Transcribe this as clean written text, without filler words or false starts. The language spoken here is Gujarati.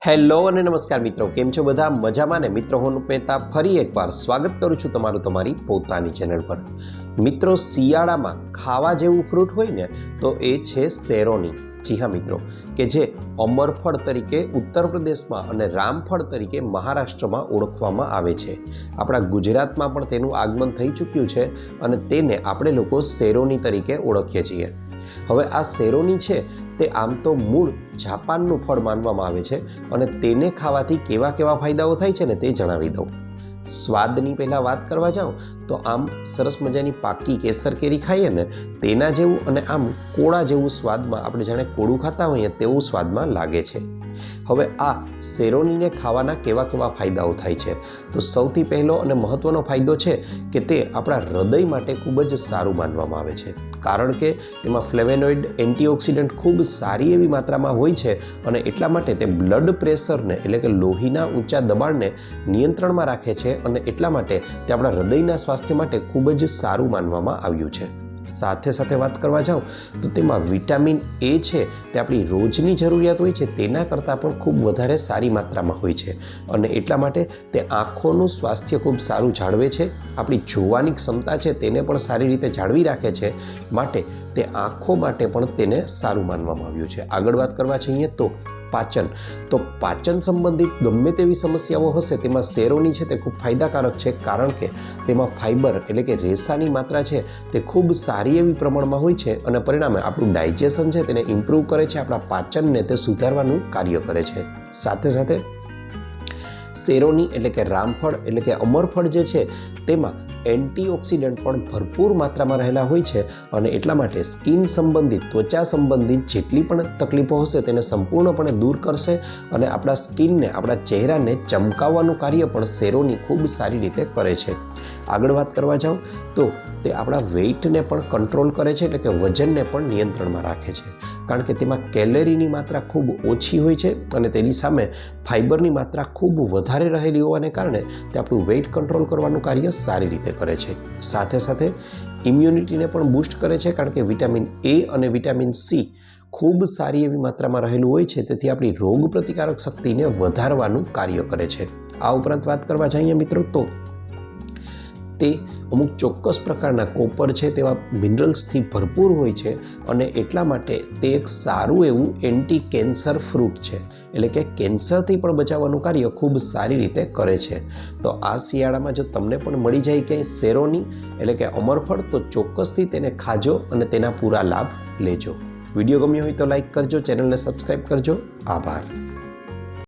હેલો અને નમસ્કાર મિત્રો, કેમ છો બધા? મજામાં ને? મિત્રો હું મહેતા ફરી એકવાર સ્વાગત કરું છું તમારું તમારી પોતાની ચેનલ પર। મિત્રો, શિયાળામાં ખાવા જેવું ફ્રૂટ હોય ને તો એ છે સેરોની। જી હા મિત્રો, કે જે અમરફળ તરીકે ઉત્તર પ્રદેશમાં અને રામફળ તરીકે મહારાષ્ટ્રમાં ઓળખવામાં આવે છે। આપણા ગુજરાતમાં પણ તેનું આગમન થઈ ચૂક્યું છે અને તેને આપણે લોકો સેરોની તરીકે ઓળખીએ છીએ। હવે આ સેરોની છે તે આમ તો મૂળ જાપાનનું ફળ માનવામાં આવે છે અને તેને ખાવાથી કેવા કેવા ફાયદાઓ થાય છે ને તે જણાવી દઉં। સ્વાદની પહેલાં વાત કરવા જાઉં તો આમ સરસ મજાની પાકી કેસર કેરી ખાઈએ ને તેના જેવું અને આમ કોળા જેવું સ્વાદમાં, આપણે જાણે કોળું ખાતા હોઈએ તેવું સ્વાદમાં લાગે છે। હવે આ સેરોનીને ખાવાના કેવા કેવા ફાયદાઓ થાય છે તો સૌથી પહેલો અને મહત્ત્વનો ફાયદો છે કે તે આપણા હૃદય માટે ખૂબ જ સારું માનવામાં આવે છે, કારણ કે તેમાં ફ્લેવેનોઇડ એન્ટીઓક્સિડન્ટ ખૂબ સારી એવી માત્રામાં હોય છે અને એટલા માટે તે બ્લડ પ્રેશરને એટલે કે લોહીના ઊંચા દબાણને નિયંત્રણમાં રાખે છે અને એટલા માટે તે આપણા હૃદયના સ્વાસ્થ્ય માટે ખૂબ જ સારું માનવામાં આવ્યું છે। સાથે સાથે વાત કરવા જાઉં તો તેમાં વિટામિન એ છે તે આપણી રોજની જરૂરિયાત હોય છે તેના કરતાં પણ ખૂબ વધારે સારી માત્રામાં હોય છે અને એટલા માટે તે આંખોનું સ્વાસ્થ્ય ખૂબ સારું જાળવે છે, આપણી જોવાની ક્ષમતા છે તેને પણ સારી રીતે જાળવી રાખે છે, માટે તે આંખો માટે પણ તેને સારું માનવામાં આવ્યું છે। આગળ વાત કરવા જઈએ તો પાચન સંબંધિત ગમે તેવી સમસ્યાઓ હશે તેમાં સેરોની છે તે ખૂબ ફાયદાકારક છે, કારણ કે તેમાં ફાઇબર એટલે કે રેસાની માત્રા છે તે ખૂબ સારી એવી પ્રમાણમાં હોય છે અને પરિણામે આપણું ડાયજેશન છે તેને ઇમ્પ્રૂવ કરે છે, આપણા પાચનને તે સુધારવાનું કાર્ય કરે છે। સાથે સાથે સેરોની એટલે કે રામફળ એટલે કે અમરફળ જે છે તેમાં એન્ટીઓક્સિડન્ટ પણ ભરપૂર માત્રામાં રહેલા હોય છે અને એટલા માટે સ્કિન સંબંધિત, ત્વચા સંબંધિત જેટલી પણ તકલીફો હશે તેને સંપૂર્ણપણે દૂર કરશે અને આપણા સ્કિનને, આપણા ચહેરાને ચમકાવવાનું કાર્ય પણ સેરોની ખૂબ સારી રીતે કરે છે। આગળ વાત કરવા જાઉં તો તે આપણા વેઇટને પણ કંટ્રોલ કરે છે, એટલે કે વજનને પણ નિયંત્રણમાં રાખે છે, કારણ કે તેમાં કેલરીની માત્રા ખૂબ ઓછી હોય છે અને તેની સામે ફાઇબરની માત્રા ખૂબ વધારે રહેલી હોવાને કારણે તે આપણું વેઇટ કંટ્રોલ કરવાનું કાર્ય સારી રીતે કરે છે। સાથે સાથે ઇમ્યુનિટીને પણ બૂસ્ટ કરે છે, કારણ કે વિટામિન એ અને વિટામિન સી ખૂબ સારી એવી માત્રામાં રહેલું હોય છે, તેથી આપણી રોગ પ્રતિકારક શક્તિને વધારવાનું કાર્ય કરે છે। આ ઉપરાંત વાત કરવા જઈએ મિત્રો તો તે અમુક ચોક્કસ પ્રકારના કોપર છે તેવા મિનરલ્સથી ભરપૂર હોય છે અને એટલા માટે તે એક સારું એવું એન્ટી કેન્સર ફ્રૂટ છે, એટલે કે કેન્સરથી પણ બચાવવાનું કાર્ય ખૂબ સારી રીતે કરે છે। તો આ શિયાળામાં જો તમને પણ મળી જાય ક્યાંય સેરોની એટલે કે અમરફળ તો ચોક્કસથી તેને ખાજો અને તેના પૂરા લાભ લેજો। વિડીયો ગમ્યો હોય તો લાઈક કરજો, ચેનલને સબસ્ક્રાઈબ કરજો। આભાર।